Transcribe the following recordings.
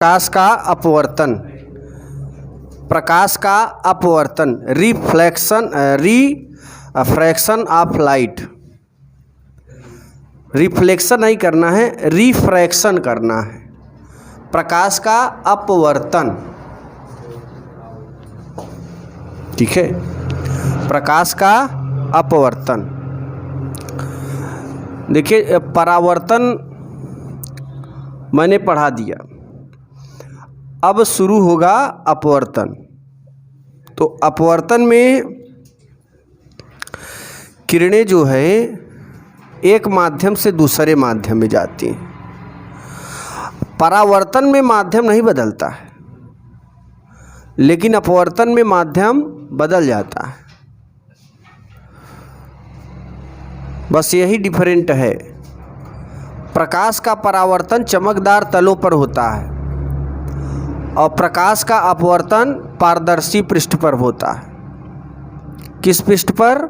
प्रकाश का अपवर्तन, प्रकाश का अपवर्तन, रिफ्रैक्शन ऑफ लाइट। रिफ्लेक्शन नहीं करना है, रिफ्रैक्शन करना है। प्रकाश का अपवर्तन, ठीक है, प्रकाश का अपवर्तन। देखिए परावर्तन मैंने पढ़ा दिया, अब शुरू होगा अपवर्तन। तो अपवर्तन में किरणें जो है एक माध्यम से दूसरे माध्यम में जाती हैं। परावर्तन में माध्यम नहीं बदलता है, लेकिन अपवर्तन में माध्यम बदल जाता है। बस यही डिफरेंट है। प्रकाश का परावर्तन चमकदार तलों पर होता है और प्रकाश का अपवर्तन पारदर्शी पृष्ठ पर होता है। किस पृष्ठ पर?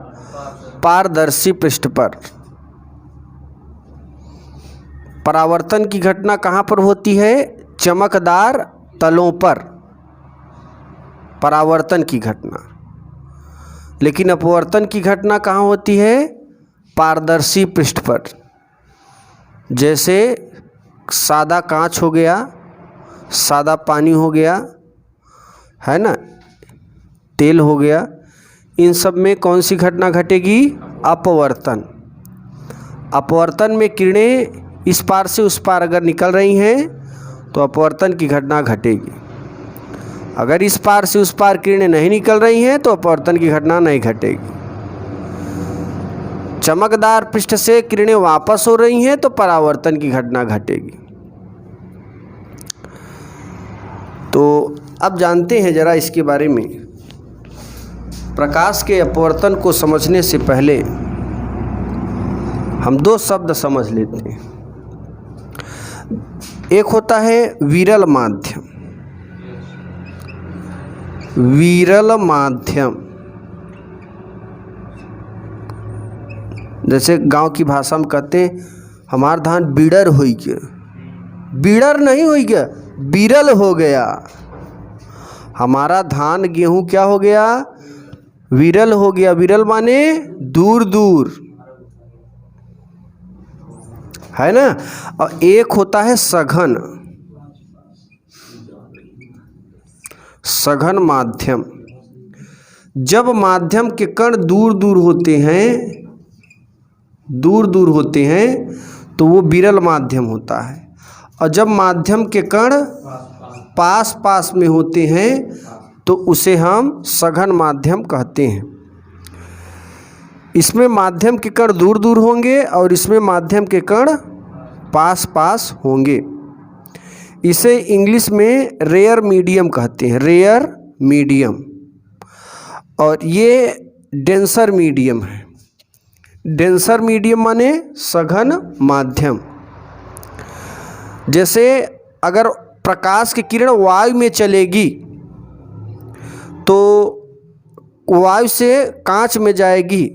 पारदर्शी पृष्ठ पर। परावर्तन की घटना कहाँ पर होती है? चमकदार तलों पर परावर्तन की घटना। लेकिन अपवर्तन की घटना कहाँ होती है? पारदर्शी पृष्ठ पर। जैसे सादा कांच हो गया, सादा पानी हो गया, है ना, तेल हो गया, इन सब में कौन सी घटना घटेगी? अपवर्तन। अपवर्तन में किरणें इस पार से उस पार अगर निकल रही हैं तो अपवर्तन की घटना घटेगी। अगर इस पार से उस पार किरणें नहीं निकल रही हैं तो अपवर्तन की घटना नहीं घटेगी। चमकदार पृष्ठ से किरणें वापस हो रही हैं तो परावर्तन की घटना घटेगी। तो अब जानते हैं जरा इसके बारे में। प्रकाश के अपवर्तन को समझने से पहले हम दो शब्द समझ लेते हैं। एक होता है विरल माध्यम। विरल माध्यम, जैसे गांव की भाषा में कहते हैं हमार धान बिड़र हो गया। बिड़र नहीं हो गया, विरल हो गया। हमारा धान गेहूं क्या हो गया? विरल हो गया। विरल माने दूर दूर, है ना। और एक होता है सघन। सघन माध्यम, जब माध्यम के कण दूर दूर होते हैं, दूर दूर होते हैं तो वो विरल माध्यम होता है। और जब माध्यम के कण पास पास में होते हैं तो उसे हम सघन माध्यम कहते हैं। इसमें माध्यम के कण दूर दूर होंगे और इसमें माध्यम के कण पास पास होंगे। इसे इंग्लिश में रेयर मीडियम कहते हैं, रेयर मीडियम। और ये डेंसर मीडियम है। डेंसर मीडियम माने सघन माध्यम। जैसे अगर प्रकाश की किरण वायु में चलेगी तो वायु से कांच में जाएगी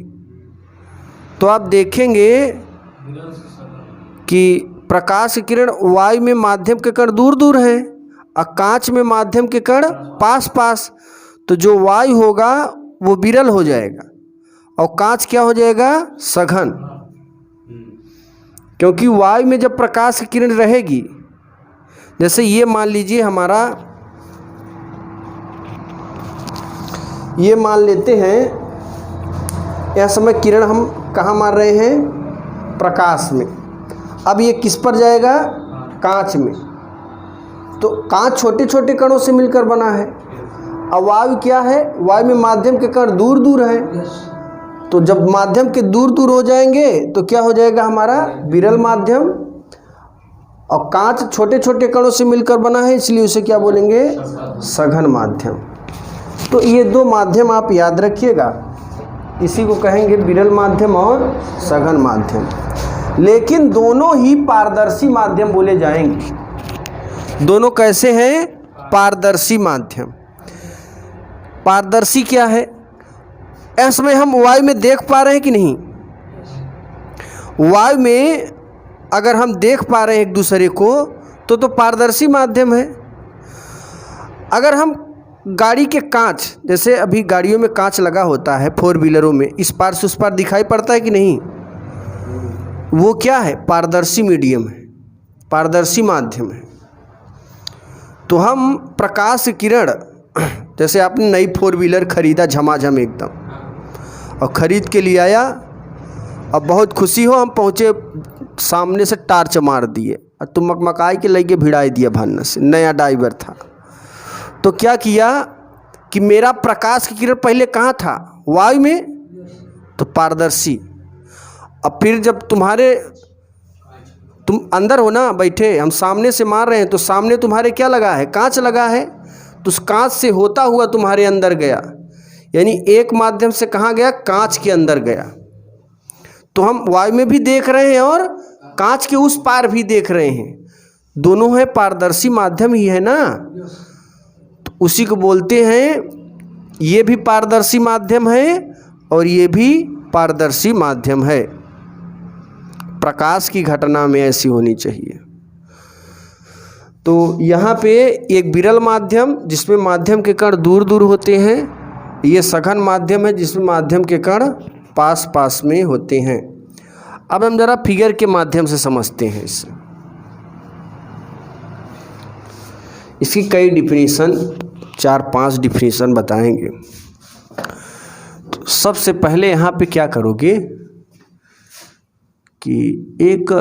तो आप देखेंगे कि प्रकाश की किरण वायु में माध्यम के कण दूर दूर हैं और कांच में माध्यम के कण पास पास। तो जो वायु होगा वो विरल हो जाएगा और कांच क्या हो जाएगा? सघन। क्योंकि वायु में जब प्रकाश की किरण रहेगी, जैसे ये मान लीजिए हमारा, ये मान लेते हैं यह समय किरण हम कहाँ मार रहे हैं? प्रकाश में। अब ये किस पर जाएगा? कांच में। तो कांच छोटे छोटे कणों से मिलकर बना है। अब वायु क्या है? वायु में माध्यम के कण दूर दूर हैं। तो जब माध्यम के दूर दूर हो जाएंगे तो क्या हो जाएगा हमारा? विरल माध्यम। और कांच छोटे छोटे कणों से मिलकर बना है, इसलिए उसे क्या बोलेंगे? सघन माध्यम। तो ये दो माध्यम आप याद रखिएगा, इसी को कहेंगे विरल माध्यम और सघन माध्यम। लेकिन दोनों ही पारदर्शी माध्यम बोले जाएंगे। दोनों कैसे हैं? पारदर्शी माध्यम। पारदर्शी क्या है? इसमें हम वायु में देख पा रहे हैं कि नहीं? वायु में अगर हम देख पा रहे हैं एक दूसरे को तो पारदर्शी माध्यम है। अगर हम गाड़ी के कांच, जैसे अभी गाड़ियों में कांच लगा होता है, 4 व्हीलरों में, इस पार से उस पार दिखाई पड़ता है कि नहीं? वो क्या है? पारदर्शी मीडियम है, पारदर्शी माध्यम है। तो हम प्रकाश किरण, जैसे आपने नई 4 व्हीलर खरीदा झमाझम एकदम, और ख़रीद के लिए आया, अब बहुत खुशी हो, हम पहुँचे, सामने से टार्च मार दिए और तुम मकमकाई के लगे भिड़ाई दिया भानना से, नया ड्राइवर था। तो क्या किया कि मेरा प्रकाश की किरण पहले कहाँ था? वायु में, तो पारदर्शी। अब फिर जब तुम अंदर हो ना बैठे, हम सामने से मार रहे हैं, तो सामने तुम्हारे क्या लगा है? कांच लगा है। तो उस कांच से होता हुआ तुम्हारे अंदर गया, यानी एक माध्यम से कहाँ गया? कांच के अंदर गया। तो हम वायु में भी देख रहे हैं और कांच के उस पार भी देख रहे हैं, दोनों है पारदर्शी माध्यम ही है ना। तो उसी को बोलते हैं, ये भी पारदर्शी माध्यम है और ये भी पारदर्शी माध्यम है। प्रकाश की घटना में ऐसी होनी चाहिए। तो यहाँ पे एक विरल माध्यम जिसमें माध्यम के कण दूर दूर होते हैं, ये सघन माध्यम है जिसमें माध्यम के कण पास पास में होते हैं। अब हम जरा फिगर के माध्यम से समझते हैं इसे। इसकी कई डिफिनीशन, 4-5 डिफिनीशन बताएंगे। तो सबसे पहले यहाँ पे क्या करोगे कि एक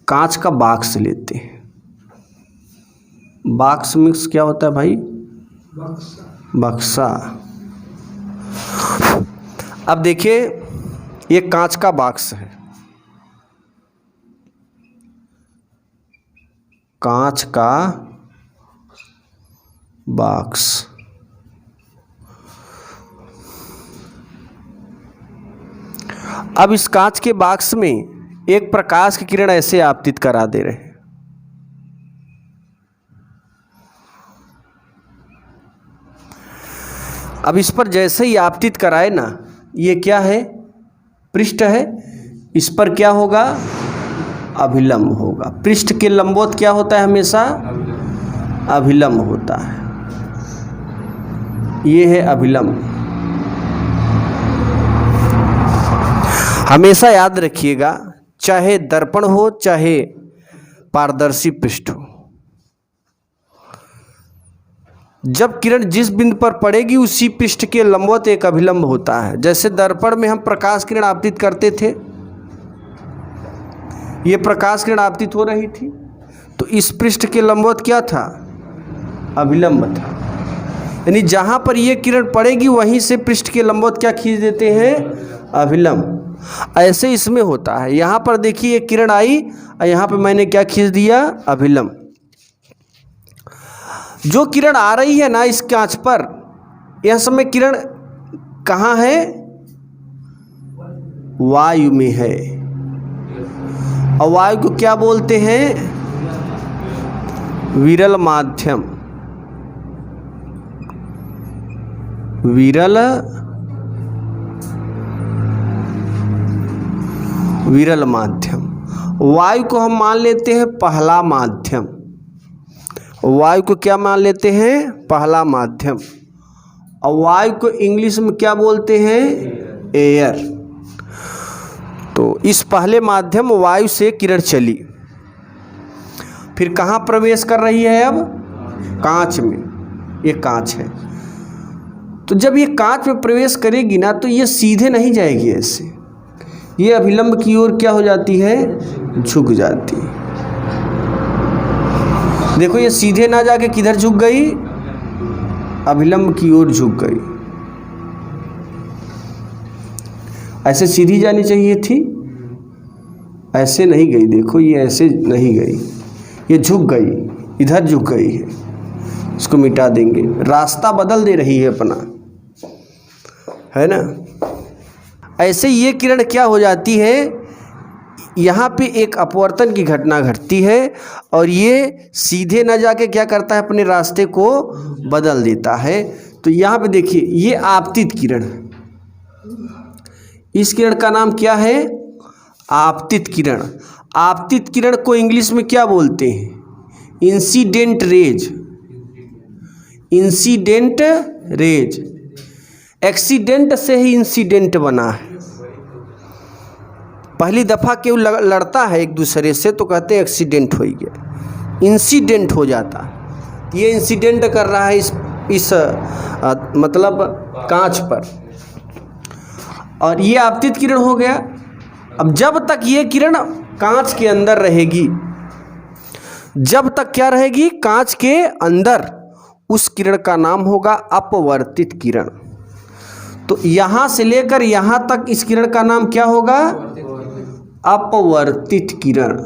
कांच का बॉक्स लेते हैं। बॉक्स में क्या होता है भाई? बक्सा। अब देखिए, ये कांच का बॉक्स है, कांच का बॉक्स। अब इस कांच के बॉक्स में एक प्रकाश की किरण ऐसे आपतित करा दे रहे हैं। अब इस पर जैसे ही आपतित कराए ना, ये क्या है? पृष्ठ है। इस पर क्या होगा? अभिलंब होगा। पृष्ठ के लंबवत क्या होता है? हमेशा अभिलंब होता है। ये है अभिलंब। हमेशा याद रखिएगा, चाहे दर्पण हो चाहे पारदर्शी पृष्ठ हो, जब किरण जिस बिंदु पर पड़ेगी उसी पृष्ठ के लंबवत एक अभिलंब होता है। जैसे दर्पण में हम प्रकाश किरण आपतित करते थे, ये प्रकाश किरण आपतित हो रही थी, तो इस पृष्ठ के लंबवत क्या था? अभिलंब था। यानी जहाँ पर ये किरण पड़ेगी वहीं से पृष्ठ के लंबवत क्या खींच देते हैं? अभिलंब। ऐसे इसमें होता है। यहाँ पर देखिए, ये किरण आई और यहाँ पे मैंने क्या खींच दिया? अभिलंब। जो किरण आ रही है ना इस कांच पर, यह समय किरण कहाँ है? वायु में है। और वायु को क्या बोलते हैं? विरल माध्यम। विरल माध्यम। वायु को हम मान लेते हैं पहला माध्यम। वायु को क्या मान लेते हैं? पहला माध्यम। और वायु को इंग्लिश में क्या बोलते हैं? एयर। तो इस पहले माध्यम वायु से किरण चली, फिर कहाँ प्रवेश कर रही है? अब कांच में। ये कांच है। तो जब ये कांच में प्रवेश करेगी ना, तो ये सीधे नहीं जाएगी ऐसे, ये अभिलंब की ओर क्या हो जाती है? झुक जाती है। देखो, ये सीधे ना जाके किधर झुक गई? अभिलंब की ओर झुक गई। ऐसे सीधी जानी चाहिए थी, ऐसे नहीं गई। देखो, ये ऐसे नहीं गई, ये झुक गई, इधर झुक गई है। इसको मिटा देंगे, रास्ता बदल दे रही है अपना, है ना। ऐसे ये किरण क्या हो जाती है? यहाँ पे एक अपवर्तन की घटना घटती है और ये सीधे न जाके क्या करता है? अपने रास्ते को बदल देता है। तो यहाँ पे देखिए, ये आपतित किरण है। इस किरण का नाम क्या है? आपतित किरण। आपतित किरण को इंग्लिश में क्या बोलते हैं? Incident raise. Incident raise. Accident से ही इंसिडेंट बना है। पहली दफ़ा क्यों लड़ता है एक दूसरे से तो कहते हैं एक्सीडेंट हो गया, इंसिडेंट हो जाता है। ये इंसिडेंट कर रहा है इस मतलब कांच पर, और ये आपतित किरण हो गया। अब जब तक ये किरण कांच के अंदर रहेगी, जब तक क्या रहेगी, कांच के अंदर, उस किरण का नाम होगा अपवर्तित किरण। तो यहाँ से लेकर यहाँ तक इस किरण का नाम क्या होगा, अपवर्तित किरण।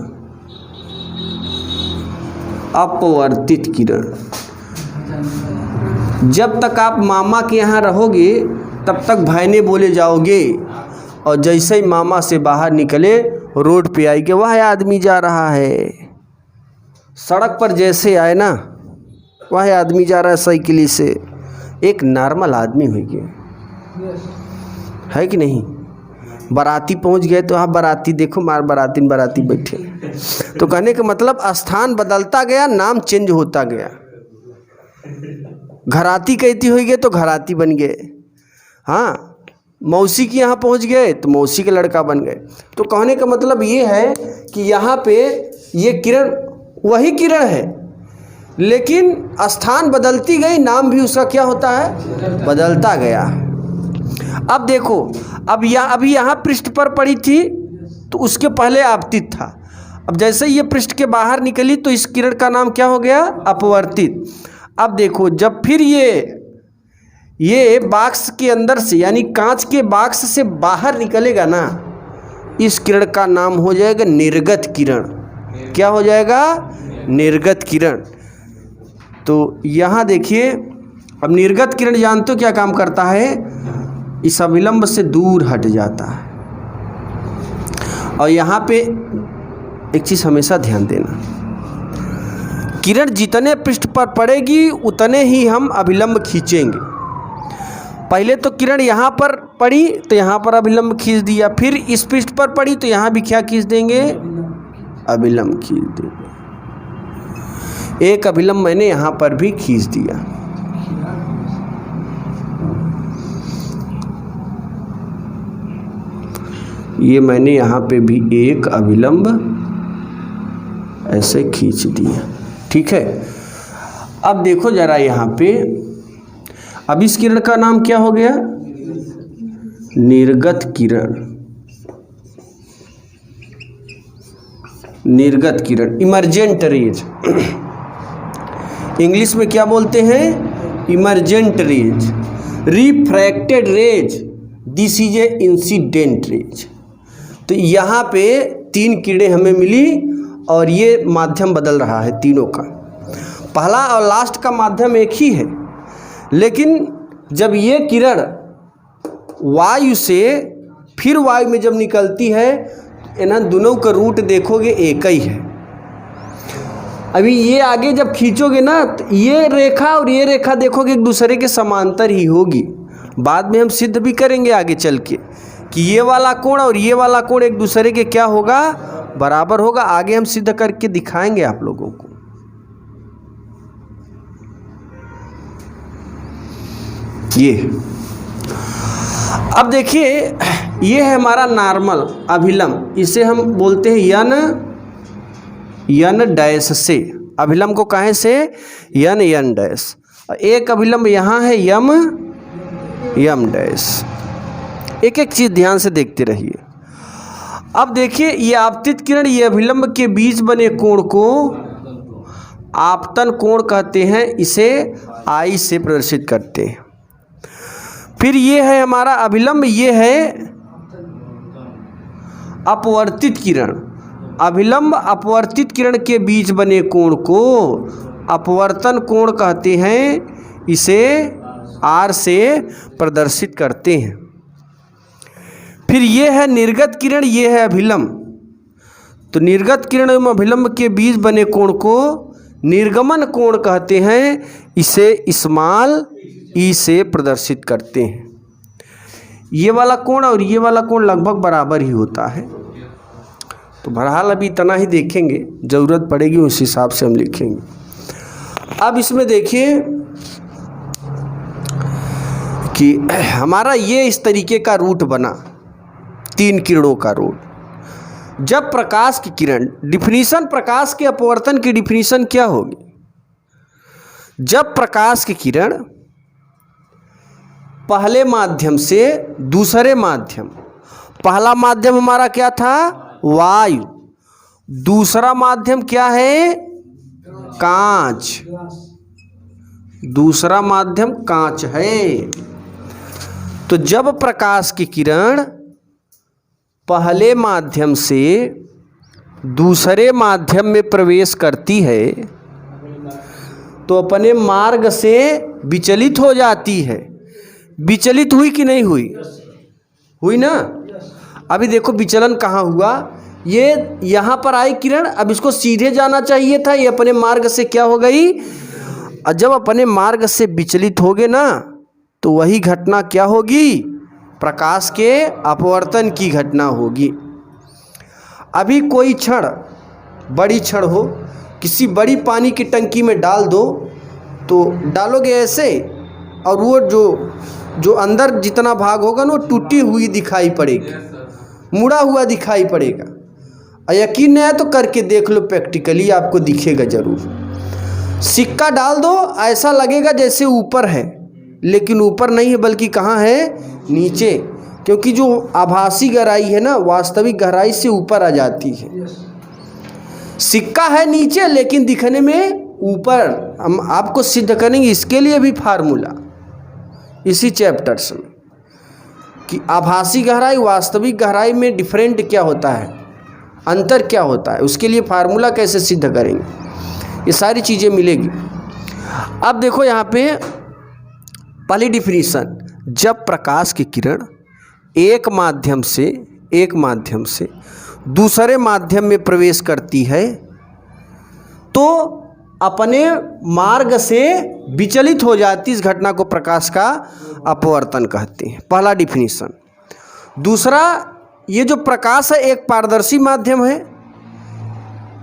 अपवर्तित किरण। जब तक आप मामा के यहाँ रहोगे तब तक भाईने बोले जाओगे, और जैसे ही मामा से बाहर निकले रोड पे आई कि वह आदमी जा रहा है, सड़क पर जैसे आए ना, वह आदमी जा रहा है साइकिल से, एक नॉर्मल आदमी हो गया है कि नहीं। बाराती पहुंच गए तो आप बाराती देखो, मार बाराती बाराती बैठे, तो कहने का मतलब स्थान बदलता गया, नाम चेंज होता गया। घराती कहती हो गए तो घराती बन गए, हाँ। मौसी के यहाँ पहुंच गए तो मौसी के लड़का बन गए। तो कहने का मतलब ये है कि यहाँ पे ये किरण वही किरण है, लेकिन स्थान बदलती गई, नाम भी उसका क्या होता है, बदलता गया। अब देखो, अभी यहाँ पृष्ठ पर पड़ी थी तो उसके पहले आपतित था। अब जैसे ये पृष्ठ के बाहर निकली तो इस किरण का नाम क्या हो गया, अपवर्तित। अब देखो, जब फिर ये बॉक्स के अंदर से, यानी कांच के बॉक्स से बाहर निकलेगा ना, इस किरण का नाम हो जाएगा निर्गत किरण। क्या हो जाएगा, निर्गत किरण। तो यहाँ देखिए, अब निर्गत किरण जानते हो क्या काम करता है, इस अभिलंब से दूर हट जाता है। और यहाँ पे एक चीज़ हमेशा ध्यान देना, किरण जितने पृष्ठ पर पड़ेगी उतने ही हम अभिलंब खींचेंगे। पहले तो किरण यहाँ पर पड़ी तो यहाँ पर अभिलंब खींच दिया, फिर इस पृष्ठ पर पड़ी तो यहाँ भी क्या खींच देंगे, अभिलंब खींच देंगे। एक अभिलंब मैंने यहाँ पर भी खींच दिया। ये मैंने यहाँ पे भी एक अभिलंब ऐसे खींच दिया, ठीक है। अब देखो जरा यहाँ पे, अब इस किरण का नाम क्या हो गया, निर्गत किरण। निर्गत किरण, इमर्जेंट रेज। इंग्लिश में क्या बोलते हैं, emergent rays. Refracted rays, this is a incident rays. तो यहाँ पे 3 किरणें हमें मिली और ये माध्यम बदल रहा है तीनों का। पहला और लास्ट का माध्यम एक ही है, लेकिन जब ये किरण वायु से फिर वायु में जब निकलती है, इन्हें दोनों का रूट देखोगे एक ही है। अभी ये आगे जब खींचोगे ना तो ये रेखा और ये रेखा देखोगे एक दूसरे के समांतर ही होगी। बाद में हम सिद्ध भी करेंगे आगे चल के कि ये वाला कोण और ये वाला कोण एक दूसरे के क्या होगा, बराबर होगा। आगे हम सिद्ध करके दिखाएंगे आप लोगों को। ये अब देखिए, ये है हमारा नॉर्मल अभिलंब, इसे हम बोलते हैं यन डैश से। अभिलंब को कहें से, यन डैश। एक अभिलंब यहाँ है यम डैश। एक एक चीज ध्यान से देखते रहिए। अब देखिए, ये आपतित किरण ये अभिलंब के बीच बने कोण को आपतन कोण कहते हैं, इसे आई से प्रदर्शित करते हैं। फिर ये है हमारा अभिलंब, ये है अपवर्तित किरण। अभिलंब अपवर्तित किरण के बीच बने कोण को अपवर्तन कोण कहते हैं, इसे आर से प्रदर्शित करते हैं। फिर ये है निर्गत किरण, ये है अभिलंब। तो निर्गत किरण एवं अभिलंब के बीच बने कोण को निर्गमन कोण कहते हैं, इसे स्मॉल ई से प्रदर्शित करते हैं। ये वाला कोण और ये वाला कोण लगभग बराबर ही होता है। तो बहरहाल अभी इतना ही देखेंगे, ज़रूरत पड़ेगी उस हिसाब से हम लिखेंगे। अब इसमें देखिए, कि हमारा ये इस तरीके का रूट बना, 3 किरणों का रूट। जब प्रकाश की किरण, डिफिनीशन प्रकाश के अपवर्तन की डिफिनीशन क्या होगी? जब प्रकाश की किरण पहले माध्यम से दूसरे माध्यम, पहला माध्यम हमारा क्या था? वायु। दूसरा माध्यम क्या है? कांच। दूसरा माध्यम कांच है। तो जब प्रकाश की किरण पहले माध्यम से दूसरे माध्यम में प्रवेश करती है तो अपने मार्ग से विचलित हो जाती है। विचलित हुई कि नहीं हुई? हुई ना। अभी देखो विचलन कहाँ हुआ, ये यहाँ पर आई किरण, अब इसको सीधे जाना चाहिए था, ये अपने मार्ग से क्या हो गई? और जब अपने मार्ग से विचलित हो गए ना तो वही घटना क्या होगी? प्रकाश के अपवर्तन की घटना होगी। अभी कोई क्षण, बड़ी क्षण हो, किसी बड़ी पानी की टंकी में डाल दो तो डालोगे ऐसे, और वो जो अंदर जितना भाग होगा ना वो टूटी हुई दिखाई पड़ेगी, मुड़ा हुआ दिखाई पड़ेगा। और यकीन नहीं है तो करके देख लो, प्रैक्टिकली आपको दिखेगा जरूर। सिक्का डाल दो, ऐसा लगेगा जैसे ऊपर है, लेकिन ऊपर नहीं है बल्कि कहाँ है? नीचे। क्योंकि जो आभासी गहराई है ना, वास्तविक गहराई से ऊपर आ जाती है। सिक्का है नीचे लेकिन दिखने में ऊपर। हम आपको सिद्ध करेंगे इसके लिए भी फार्मूला इसी चैप्टर्स में, कि आभासी गहराई वास्तविक गहराई में डिफरेंट क्या होता है, अंतर क्या होता है, उसके लिए फार्मूला कैसे सिद्ध करेंगे, ये सारी चीज़ें मिलेगी। अब देखो यहाँ पे पहली डिफिनीशन, जब प्रकाश की किरण एक माध्यम से दूसरे माध्यम में प्रवेश करती है तो अपने मार्ग से विचलित हो जाती, इस घटना को प्रकाश का अपवर्तन कहते हैं। पहला डिफिनीशन। दूसरा, ये जो प्रकाश है एक पारदर्शी माध्यम है,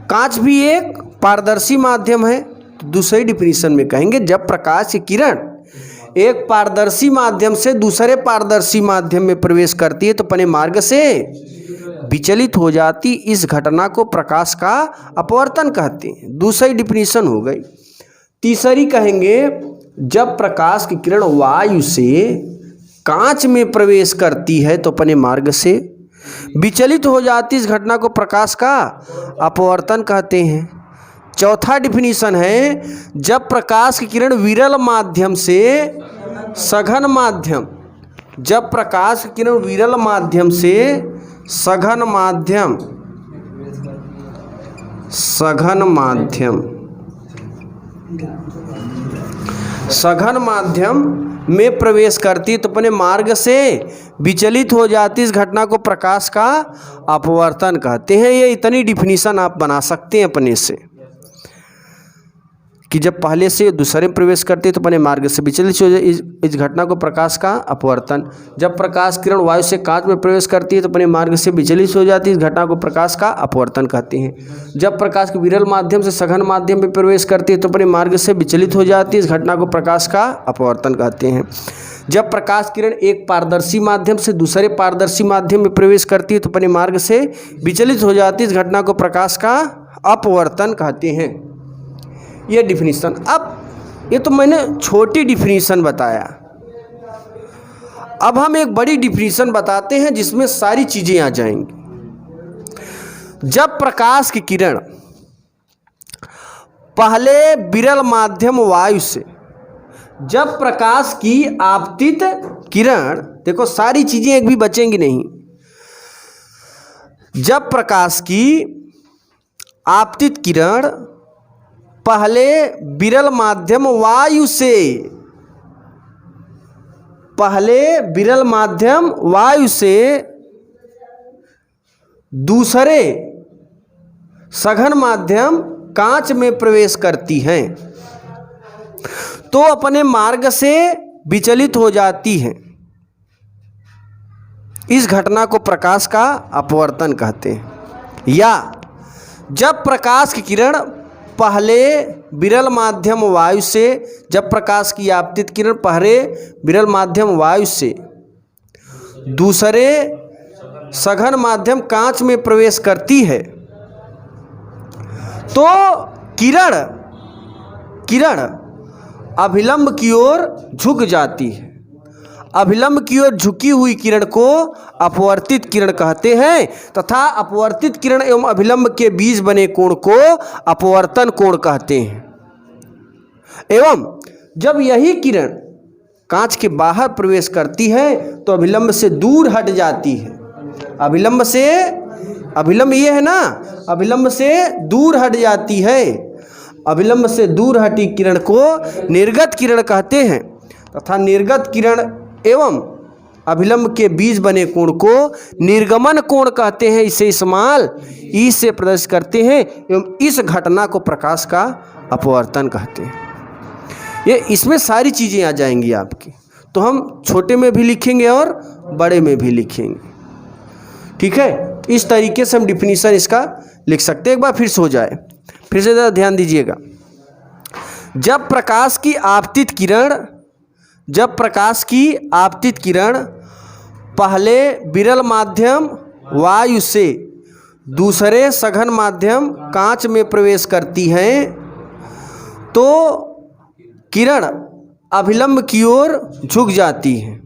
कांच भी एक पारदर्शी माध्यम है। तो दूसरी डिफिनीशन में कहेंगे जब प्रकाश की किरण एक पारदर्शी माध्यम से दूसरे पारदर्शी माध्यम में प्रवेश करती है तो अपने मार्ग से विचलित हो जाती, इस घटना को प्रकाश का अपवर्तन कहते हैं। दूसरी डिफिनीशन हो गई। तीसरी कहेंगे जब प्रकाश की किरण वायु से कांच में प्रवेश करती है तो अपने मार्ग से विचलित हो जाती, इस घटना को प्रकाश का अपवर्तन कहते हैं। चौथा डिफिनीशन है जब प्रकाश की किरण विरल माध्यम से सघन माध्यम, जब प्रकाश की किरण विरल माध्यम से सघन माध्यम में प्रवेश करती तो अपने मार्ग से विचलित हो जाती, इस घटना को प्रकाश का अपवर्तन कहते हैं। ये इतनी डिफिनीशन आप बना सकते हैं अपने से, कि जब पहले से दूसरे में प्रवेश करते तो अपने मार्ग से विचलित हो जाए, इस घटना को प्रकाश का अपवर्तन। जब प्रकाश किरण वायु से कांच में प्रवेश करती है तो अपने मार्ग से विचलित हो जाती है, इस घटना को प्रकाश का अपवर्तन कहते हैं। जब प्रकाश के विरल माध्यम से सघन माध्यम में प्रवेश करती है तो अपने मार्ग से विचलित हो जाती है, इस घटना को प्रकाश का अपवर्तन कहते हैं। जब प्रकाश किरण एक पारदर्शी माध्यम से दूसरे पारदर्शी माध्यम में प्रवेश करती है तो अपने मार्ग से विचलित हो जाती है, इस घटना को प्रकाश का अपवर्तन कहते हैं। ये डिफिनीशन। अब ये तो मैंने छोटी डिफिनीशन बताया, अब हम एक बड़ी डिफिनीशन बताते हैं जिसमें सारी चीज़ें आ जाएंगी। जब प्रकाश की किरण पहले विरल माध्यम वायु से, जब प्रकाश की आपतित किरण, देखो सारी चीज़ें एक भी बचेंगी नहीं, जब प्रकाश की आपतित किरण पहले विरल माध्यम वायु से, पहले विरल माध्यम वायु से दूसरे सघन माध्यम कांच में प्रवेश करती हैं तो अपने मार्ग से विचलित हो जाती हैं, इस घटना को प्रकाश का अपवर्तन कहते हैं। या जब प्रकाश की किरण पहले विरल माध्यम वायु से, जब प्रकाश की आपतित किरण पहले विरल माध्यम वायु से दूसरे सघन माध्यम कांच में प्रवेश करती है तो किरण अभिलंब की ओर झुक जाती है। अभिलंब की ओर झुकी हुई किरण को अपवर्तित किरण कहते हैं तथा अपवर्तित किरण एवं अभिलंब के बीच बने कोण को अपवर्तन कोण कहते हैं। एवं जब यही किरण कांच के बाहर प्रवेश करती है तो अभिलंब से दूर हट जाती है। अभिलंब ये है ना, अभिलंब से दूर हट जाती है। अभिलंब से दूर हटी किरण को निर्गत किरण कहते हैं तथा निर्गत किरण एवं अभिलंब के बीच बने कोण को निर्गमन कोण कहते हैं। इसे इस्तेमाल ई से प्रदर्शित करते हैं एवं इस घटना को प्रकाश का अपवर्तन कहते हैं। ये इसमें सारी चीज़ें आ जाएंगी आपकी, तो हम छोटे में भी लिखेंगे और बड़े में भी लिखेंगे। ठीक है, इस तरीके से हम डिफिनीशन इसका लिख सकते हैं। एक बार फिर से हो जाए, फिर से ज़रा ध्यान दीजिएगा। जब प्रकाश की आपतित किरण पहले विरल माध्यम वायु से दूसरे सघन माध्यम कांच में प्रवेश करती हैं तो किरण अभिलंब की ओर झुक जाती है।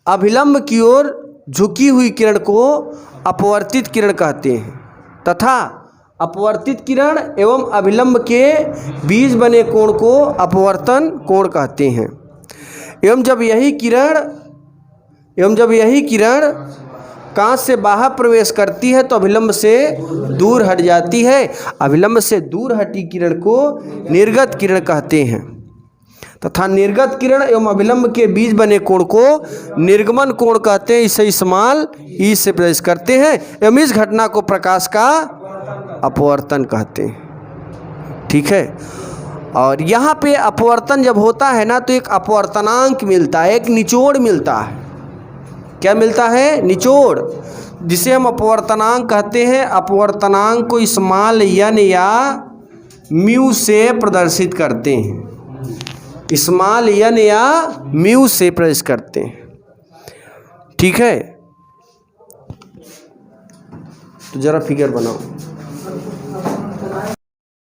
अभिलंब की ओर झुकी हुई किरण को अपवर्तित किरण कहते हैं तथा अपवर्तित किरण एवं अभिलंब के बीच बने कोण को अपवर्तन कोण कहते हैं। एवं जब यही किरण कांच से बाहर प्रवेश करती है तो अभिलंब से दूर हट जाती है। अभिलंब से दूर हटी किरण को निर्गत किरण कहते हैं तथा निर्गत किरण एवं अभिलंब के बीच बने कोण को निर्गमन कोण कहते हैं। इसे इस्तेमाल ई से प्रदर्शित करते हैं एवं इस घटना को प्रकाश का अपवर्तन कहते हैं। ठीक है, और यहाँ पे अपवर्तन जब होता है ना तो एक अपवर्तनांक मिलता है, एक निचोड़ मिलता है। क्या मिलता है? निचोड़, जिसे हम अपवर्तनांक कहते हैं। अपवर्तनांक को स्मॉल n या म्यू से प्रदर्शित करते हैं। स्मॉल n या म्यू से प्रदर्शित करते हैं। ठीक है, तो जरा फिगर बनाओ।